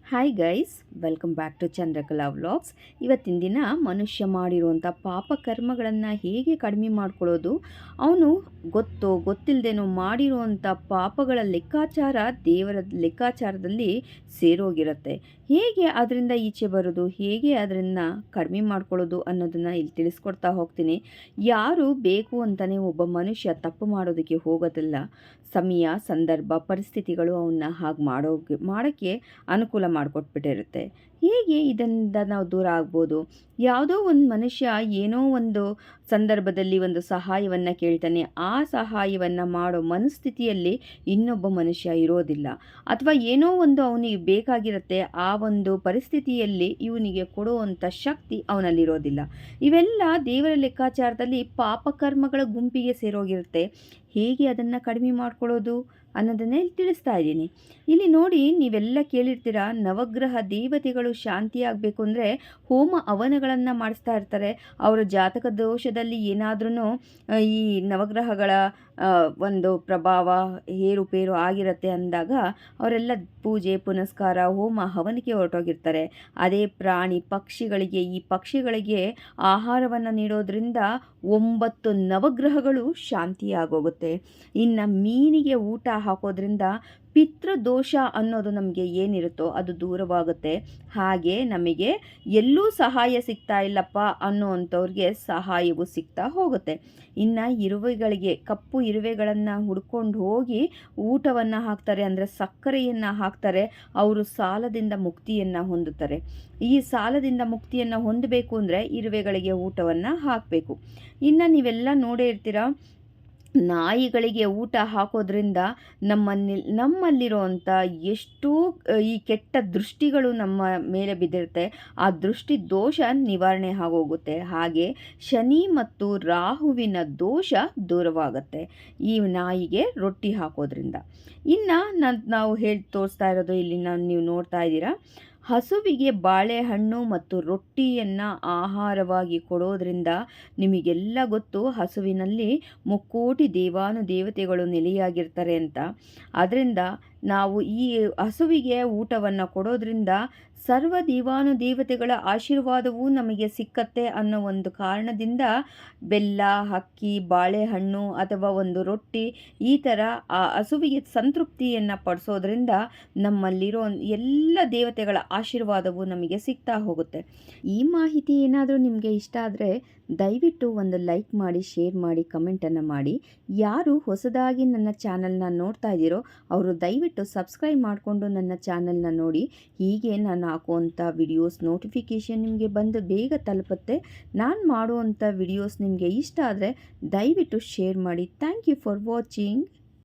Hi guys, welcome back to Chandrakala vlogs. ಇವತ್ತಿನ ದಿನ ಮನುಷ್ಯ ಮಾಡಿರುವಂಥ ಪಾಪಕರ್ಮಗಳನ್ನು ಹೇಗೆ ಕಡಿಮೆ ಮಾಡ್ಕೊಳ್ಳೋದು, ಅವನು ಗೊತ್ತಿಲ್ಲದೇನೋ ಮಾಡಿರುವಂಥ ಪಾಪಗಳ ಲೆಕ್ಕಾಚಾರ ದೇವರ ಲೆಕ್ಕಾಚಾರದಲ್ಲಿ ಸೇರೋಗಿರುತ್ತೆ. ಹೇಗೆ ಅದರಿಂದ ಈಚೆ ಬರೋದು, ಹೇಗೆ ಅದನ್ನು ಕಡಿಮೆ ಮಾಡ್ಕೊಳ್ಳೋದು ಅನ್ನೋದನ್ನು ಇಲ್ಲಿ ತಿಳಿಸ್ಕೊಡ್ತಾ ಹೋಗ್ತೀನಿ. ಯಾರು ಬೇಕು ಅಂತಲೇ ಒಬ್ಬ ಮನುಷ್ಯ ತಪ್ಪು ಮಾಡೋದಕ್ಕೆ ಹೋಗೋದಿಲ್ಲ. ಸಮಯ, ಸಂದರ್ಭ, ಪರಿಸ್ಥಿತಿಗಳು ಅವನ್ನ ಹಾಗೆ ಮಾಡೋಕ್ಕೆ ಅನುಕೂಲ ಮಾಡಿಕೊಟ್ಬಿಟ್ಟಿರುತ್ತೆ. ಹೇಗೆ ಇದರಿಂದ ನಾವು ದೂರ ಆಗ್ಬೋದು? ಯಾವುದೋ ಒಂದು ಮನುಷ್ಯ ಏನೋ ಒಂದು ಸಂದರ್ಭದಲ್ಲಿ ಒಂದು ಸಹಾಯವನ್ನು ಕೇಳ್ತಾನೆ. ಆ ಸಹಾಯವನ್ನು ಮಾಡೋ ಮನಸ್ಥಿತಿಯಲ್ಲಿ ಇನ್ನೊಬ್ಬ ಮನುಷ್ಯ ಇರೋದಿಲ್ಲ. ಅಥವಾ ಏನೋ ಒಂದು ಅವನಿಗೆ ಬೇಕಾಗಿರುತ್ತೆ, ಆ ಒಂದು ಪರಿಸ್ಥಿತಿಯಲ್ಲಿ ಇವನಿಗೆ ಕೊಡುವಂಥ ಶಕ್ತಿ ಅವನಲ್ಲಿರೋದಿಲ್ಲ. ಇವೆಲ್ಲ ದೇವರ ಲೆಕ್ಕಾಚಾರದಲ್ಲಿ ಪಾಪಕರ್ಮಗಳ ಗುಂಪಿಗೆ ಸೇರೋಗಿರುತ್ತೆ. ಹೇಗೆ ಅದನ್ನು ಕಡಿಮೆ ಮಾಡ್ಕೊಳ್ಳೋದು ಅನ್ನೋದನ್ನೇ ತಿಳಿಸ್ತಾ ಇದ್ದೀನಿ. ಇಲ್ಲಿ ನೋಡಿ, ನೀವೆಲ್ಲ ಕೇಳಿರ್ತೀರ, ನವಗ್ರಹ ದೇವತೆಗಳು ಶಾಂತಿಯಾಗಬೇಕು ಅಂದರೆ ಹೋಮ ಹವನಗಳನ್ನು ಮಾಡಿಸ್ತಾ ಇರ್ತಾರೆ. ಅವರ ಜಾತಕ ದೋಷದಲ್ಲಿ ಏನಾದ್ರೂ ಈ ನವಗ್ರಹಗಳ ಒಂದು ಪ್ರಭಾವ ಏರುಪೇರು ಆಗಿರುತ್ತೆ ಅಂದಾಗ ಅವರೆಲ್ಲ ಪೂಜೆ ಪುನಸ್ಕಾರ ಹೋಮ ಹವನಕ್ಕೆ ಹೊರಟೋಗಿರ್ತಾರೆ. ಅದೇ ಪ್ರಾಣಿ ಪಕ್ಷಿಗಳಿಗೆ ಆಹಾರವನ್ನು ನೀಡೋದ್ರಿಂದ 9 ನವಗ್ರಹಗಳು ಶಾಂತಿಯಾಗೋಗುತ್ತೆ. ಇನ್ನು ಮೀನಿಗೆ ಊಟ ಹಾಕೋದ್ರಿಂದ ಪಿತೃದೋಷ ಅನ್ನೋದು ನಮಗೆ ಏನಿರುತ್ತೋ ಅದು ದೂರವಾಗುತ್ತೆ. ಹಾಗೆ ನಮಗೆ ಎಲ್ಲೂ ಸಹಾಯ ಸಿಗ್ತಾ ಇಲ್ಲಪ್ಪ ಅನ್ನೋವಂಥವ್ರಿಗೆ ಸಹಾಯವು ಸಿಗ್ತಾ ಹೋಗುತ್ತೆ. ಇನ್ನು ಕಪ್ಪು ಇರುವೆಗಳನ್ನು ಹುಡ್ಕೊಂಡು ಹೋಗಿ ಊಟವನ್ನು ಹಾಕ್ತಾರೆ, ಅಂದರೆ ಸಕ್ಕರೆಯನ್ನು ಹಾಕ್ತಾರೆ. ಅವರು ಸಾಲದಿಂದ ಮುಕ್ತಿಯನ್ನು ಹೊಂದುತ್ತಾರೆ. ಈ ಸಾಲದಿಂದ ಮುಕ್ತಿಯನ್ನು ಹೊಂದಬೇಕು ಅಂದರೆ ಇರುವೆಗಳಿಗೆ ಊಟವನ್ನು ಹಾಕಬೇಕು. ಇನ್ನು ನೀವೆಲ್ಲ ನೋಡೇ ಇರ್ತೀರ, ನಾಯಿಗಳಿಗೆ ಊಟ ಹಾಕೋದ್ರಿಂದ ನಮ್ಮಲ್ಲಿರುವಂಥ ಎಷ್ಟೋ ಈ ಕೆಟ್ಟ ದೃಷ್ಟಿಗಳು ನಮ್ಮ ಮೇಲೆ ಬಿದ್ದಿರುತ್ತೆ. ಆ ದೃಷ್ಟಿ ದೋಷ ನಿವಾರಣೆ ಆಗೋಗುತ್ತೆ. ಹಾಗೆ ಶನಿ ಮತ್ತು ರಾಹುವಿನ ದೋಷ ದೂರವಾಗುತ್ತೆ ಈ ನಾಯಿಗೆ ರೊಟ್ಟಿ ಹಾಕೋದ್ರಿಂದ. ಇನ್ನು ನಾವು ತೋರಿಸ್ತಾ ಇರೋದು ಇಲ್ಲಿ ನೀವು ನೋಡ್ತಾ ಇದ್ದೀರಾ, ಹಸುವಿಗೆ ಬಾಳೆಹಣ್ಣು ಮತ್ತು ರೊಟ್ಟಿಯನ್ನು ಆಹಾರವಾಗಿ ಕೊಡೋದ್ರಿಂದ ನಿಮಗೆಲ್ಲ ಗೊತ್ತು, ಹಸುವಿನಲ್ಲಿ ಮುಕ್ಕೋಟಿ ದೇವಾನುದೇವತೆಗಳು ನೆಲೆಯಾಗಿರ್ತಾರೆ ಅಂತ. ಅದರಿಂದ ನಾವು ಈ ಹಸುವಿಗೆ ಊಟವನ್ನು ಕೊಡೋದ್ರಿಂದ ಸರ್ವ ದೇವಾನುದೇವತೆಗಳ ಆಶೀರ್ವಾದವೂ ನಮಗೆ ಸಿಕ್ಕತ್ತೆ ಅನ್ನೋ ಒಂದು ಕಾರಣದಿಂದ ಬೆಲ್ಲ, ಅಕ್ಕಿ, ಬಾಳೆಹಣ್ಣು ಅಥವಾ ಒಂದು ರೊಟ್ಟಿ ಈ ಥರ ಆ ಹಸುವಿಗೆ ಸಂತೃಪ್ತಿಯನ್ನು ಪಡಿಸೋದ್ರಿಂದ ನಮ್ಮಲ್ಲಿರೋ ಎಲ್ಲ ದೇವತೆಗಳ ಆಶೀರ್ವಾದವು ನಮಗೆ ಸಿಗ್ತಾ ಹೋಗುತ್ತೆ. ಈ ಮಾಹಿತಿ ಏನಾದರೂ ನಿಮಗೆ ಇಷ್ಟ ಆದರೆ ದಯವಿಟ್ಟು ಒಂದು ಲೈಕ್ ಮಾಡಿ, ಶೇರ್ ಮಾಡಿ, ಕಮೆಂಟನ್ನು ಮಾಡಿ. ಯಾರು ಹೊಸದಾಗಿ ನನ್ನ ಚಾನಲ್ನ ನೋಡ್ತಾ ಇದ್ದೀರೋ ಅವರು ದಯವಿಟ್ಟು ಸಬ್ಸ್ಕ್ರೈಬ್ ಮಾಡಿಕೊಂಡು ನನ್ನ ಚಾನಲ್ನ ನೋಡಿ. ಹೀಗೆ ನಾನು ಹಾಕುವಂಥ ವಿಡಿಯೋಸ್ ನೋಟಿಫಿಕೇಷನ್ ನಿಮಗೆ ಬಂದು ಬೇಗ ತಲುಪುತ್ತೆ. ನಾನು ಮಾಡುವಂಥ ವಿಡಿಯೋಸ್ ನಿಮಗೆ ಇಷ್ಟ ಆದರೆ ದಯವಿಟ್ಟು ಶೇರ್ ಮಾಡಿ. Thank you for watching.